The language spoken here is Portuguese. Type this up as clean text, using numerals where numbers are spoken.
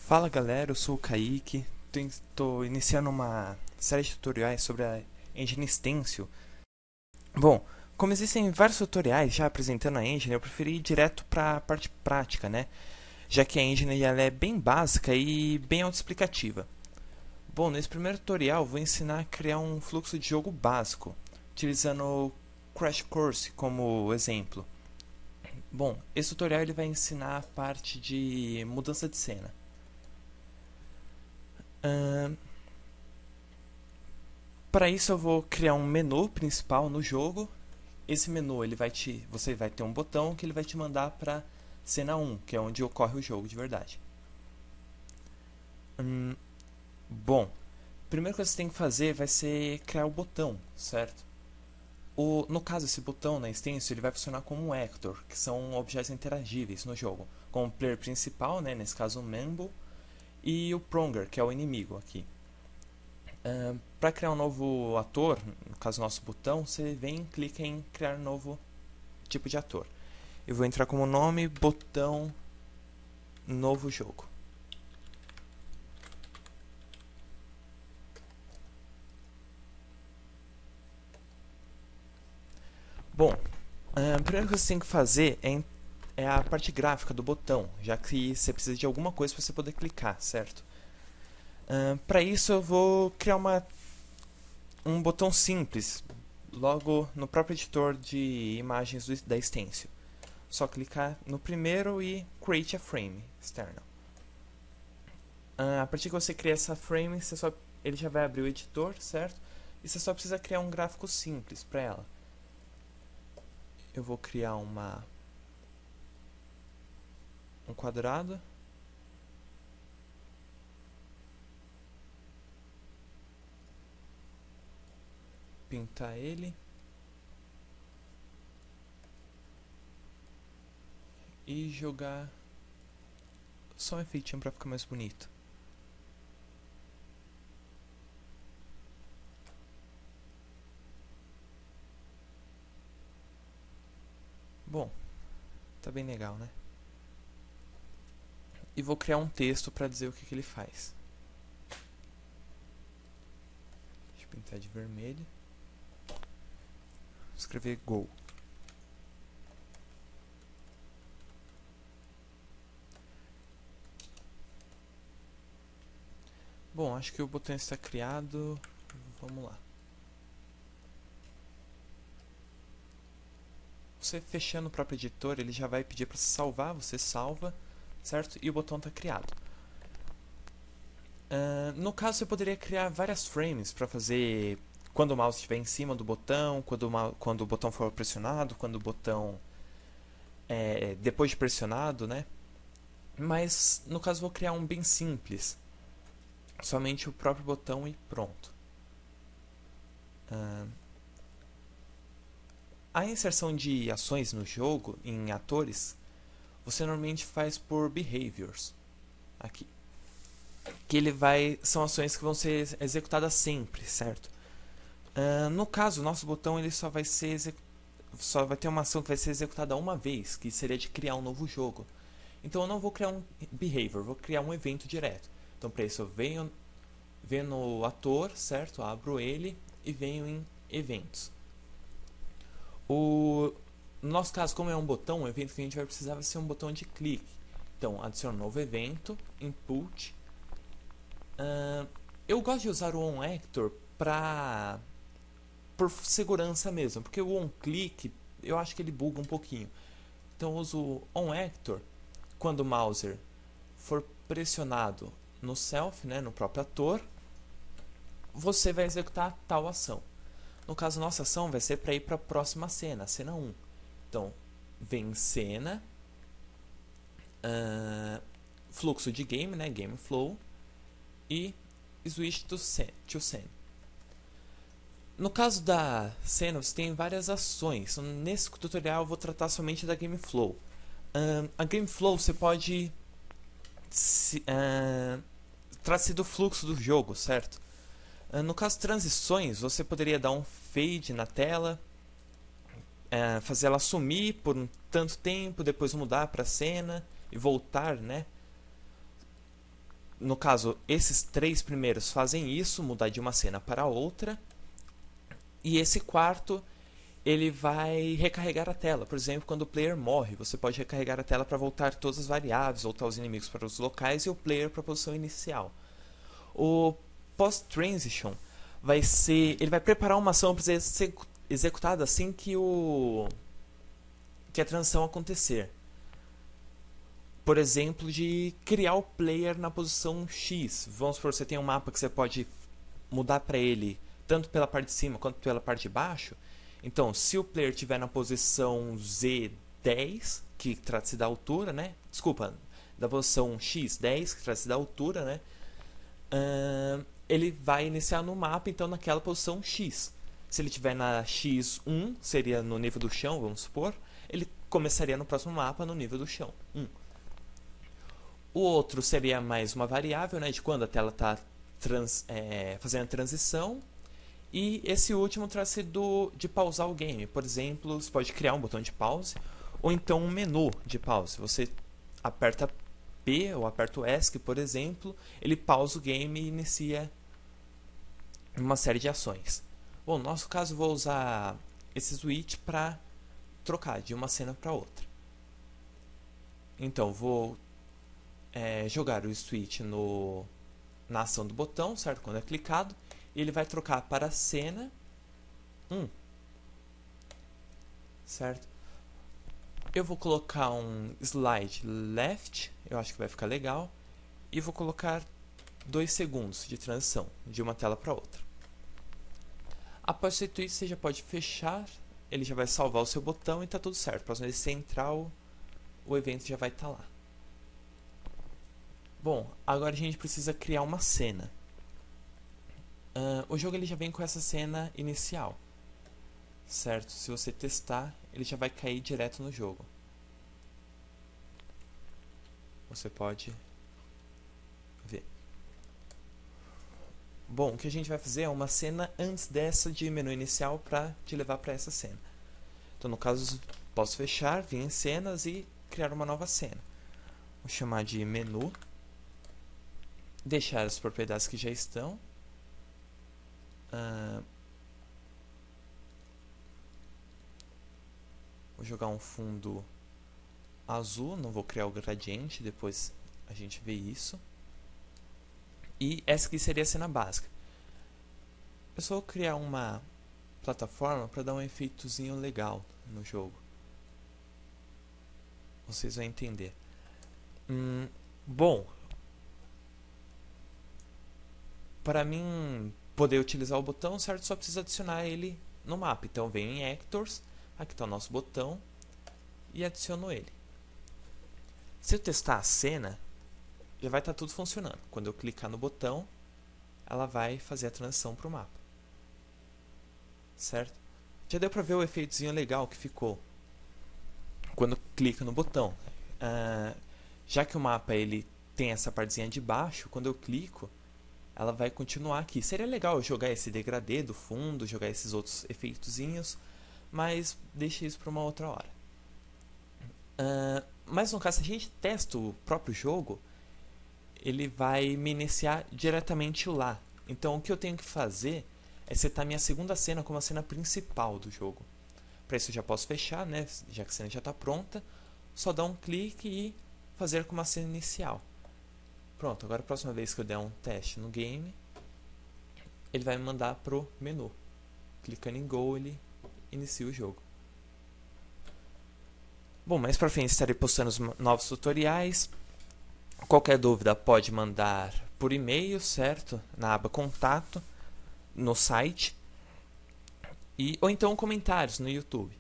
Fala galera, eu sou o Kaique, estou iniciando uma série de tutoriais sobre a Engine Stencil. Bom, como existem vários tutoriais já apresentando a Engine, eu preferi ir direto para a parte prática, né? Já que a Engine ela é bem básica e bem autoexplicativa. Bom, nesse primeiro tutorial eu vou ensinar a criar um fluxo de jogo básico, utilizando o Crash Course como exemplo. Bom, esse tutorial ele vai ensinar a parte de mudança de cena. Para isso eu vou criar um menu principal no jogo. Esse menu você vai ter um botão que ele vai te mandar para cena 1, que é onde ocorre o jogo de verdade. Bom, a primeira coisa que você tem que fazer vai ser criar o botão, certo? No caso, esse botão na extensão ele vai funcionar como um actor, que são objetos interagíveis no jogo, como o player principal, né, nesse caso o Mambo, e o Pronger, que é o inimigo aqui. Para criar um novo ator, no caso nosso botão, você vem e clica em criar novo tipo de ator. Eu vou entrar como nome botão novo jogo. Bom, a primeira coisa que você tem que fazer é a parte gráfica do botão, já que você precisa de alguma coisa para você poder clicar, certo? Para isso eu vou criar um botão simples, logo no próprio editor de imagens da Stencil. Só clicar no primeiro e Create a Frame External. A partir que você cria essa frame, ele já vai abrir o editor, certo? E você só precisa criar um gráfico simples para ela. Eu vou criar um quadrado. Pintar ele. E jogar só um efeitinho para ficar mais bonito. Bom, tá bem legal, né? E vou criar um texto para dizer o que ele faz. Deixa eu pintar de vermelho. Vou escrever Go. Bom, acho que o botão está criado. Vamos lá. Você fechando o próprio editor, ele já vai pedir para você salvar, você salva, certo? E o botão está criado. No caso, você poderia criar várias frames para fazer quando o mouse estiver em cima do botão, quando o botão for pressionado, quando o botão depois de pressionado, né? Mas no caso vou criar um bem simples, somente o próprio botão e pronto. A inserção de ações no jogo, em atores, você normalmente faz por behaviors, aqui. Que são ações que vão ser executadas sempre, certo? No caso, o nosso botão ele só vai ter uma ação que vai ser executada uma vez, que seria de criar um novo jogo. Então eu não vou criar um behavior, vou criar um evento direto. Então para isso eu venho no ator, certo? Abro ele e venho em eventos. No nosso caso, como é um botão, o evento que a gente vai precisar vai ser um botão de clique. Então, adiciona um novo evento, input. Eu gosto de usar o onActor por segurança mesmo, porque o onClick eu acho que ele buga um pouquinho. Então, eu uso o onActor quando o mouse for pressionado no self, né, no próprio ator, você vai executar tal ação. No caso, nossa ação vai ser para ir para a próxima cena, a cena 1. Então, vem cena, fluxo de game, né, game flow, e switch to scene. No caso da cena, você tem várias ações. Nesse tutorial eu vou tratar somente da game flow. A game flow você pode trata-se do fluxo do jogo, certo? No caso transições, você poderia dar um fade na tela, fazer ela sumir por um tanto tempo, depois mudar para a cena e voltar, né? no caso, esses 3 primeiros fazem isso, mudar de uma cena para outra. E esse quarto, ele vai recarregar a tela. Por exemplo, quando o player morre, você pode recarregar a tela para voltar todas as variáveis, voltar os inimigos para os locais e o player para a posição inicial. O post-transition vai ser... ele vai preparar uma ação para ser executada assim que a transição acontecer. Por exemplo, de criar o player na posição X. Vamos supor que você tem um mapa que você pode mudar para ele tanto pela parte de cima quanto pela parte de baixo. Então, se o player estiver na posição Z10, que trata-se da altura, né? Desculpa, da posição X10, que trata-se da altura, né? Ele vai iniciar no mapa, então, naquela posição X. Se ele estiver na X1, seria no nível do chão, vamos supor, ele começaria no próximo mapa no nível do chão, 1. O outro seria mais uma variável, né, de quando a tela está fazendo a transição. E esse último trata-se de pausar o game. Por exemplo, você pode criar um botão de pause ou então um menu de pause. Você aperta P ou aperta o ESC, por exemplo, ele pausa o game e inicia uma série de ações. Bom, no nosso caso, eu vou usar esse switch para trocar de uma cena para outra. Então, vou jogar o switch na ação do botão, certo? Quando é clicado, ele vai trocar para a cena 1, certo? Eu vou colocar um slide left, eu acho que vai ficar legal, e vou colocar 2 segundos de transição de uma tela para outra. Após feito isso, você já pode fechar, ele já vai salvar o seu botão e está tudo certo. Próxima vez que você entrar, o evento já vai estar lá. Bom, agora a gente precisa criar uma cena. O jogo ele já vem com essa cena inicial, certo? Se você testar, ele já vai cair direto no jogo. Você pode ver. Bom, o que a gente vai fazer é uma cena antes dessa de menu inicial para te levar para essa cena. Então, no caso, posso fechar, vir em cenas e criar uma nova cena. Vou chamar de menu. Deixar as propriedades que já estão. Vou jogar um fundo azul, não vou criar o gradiente, depois a gente vê isso. E essa aqui seria a cena básica. Eu só vou criar uma plataforma para dar um efeitozinho legal no jogo. Vocês vão entender. Bom, para mim poder utilizar o botão, certo? Só precisa adicionar ele no mapa. Então venho em Actors, aqui está o nosso botão e adiciono ele. Se eu testar a cena, já vai estar tudo funcionando. Quando eu clicar no botão, ela vai fazer a transição para o mapa, certo? Já deu para ver o efeitozinho legal que ficou quando clica no botão. Já que o mapa ele tem essa partezinha de baixo, quando eu clico, ela vai continuar aqui. Seria legal jogar esse degradê do fundo, jogar esses outros efeitozinhos, mas deixa isso para uma outra hora. Mas no caso, se a gente testa o próprio jogo, ele vai me iniciar diretamente lá. Então o que eu tenho que fazer é setar minha segunda cena como a cena principal do jogo. Para isso eu já posso fechar, né? Já que a cena já está pronta, só dar um clique e fazer como a cena inicial. Pronto, agora a próxima vez que eu der um teste no game, ele vai me mandar pro menu. Clicando em Go, ele inicia o jogo. Bom, mais pra frente estarei postando os novos tutoriais. Qualquer dúvida pode mandar por e-mail, certo? Na aba Contato, no site. Ou então comentários no YouTube.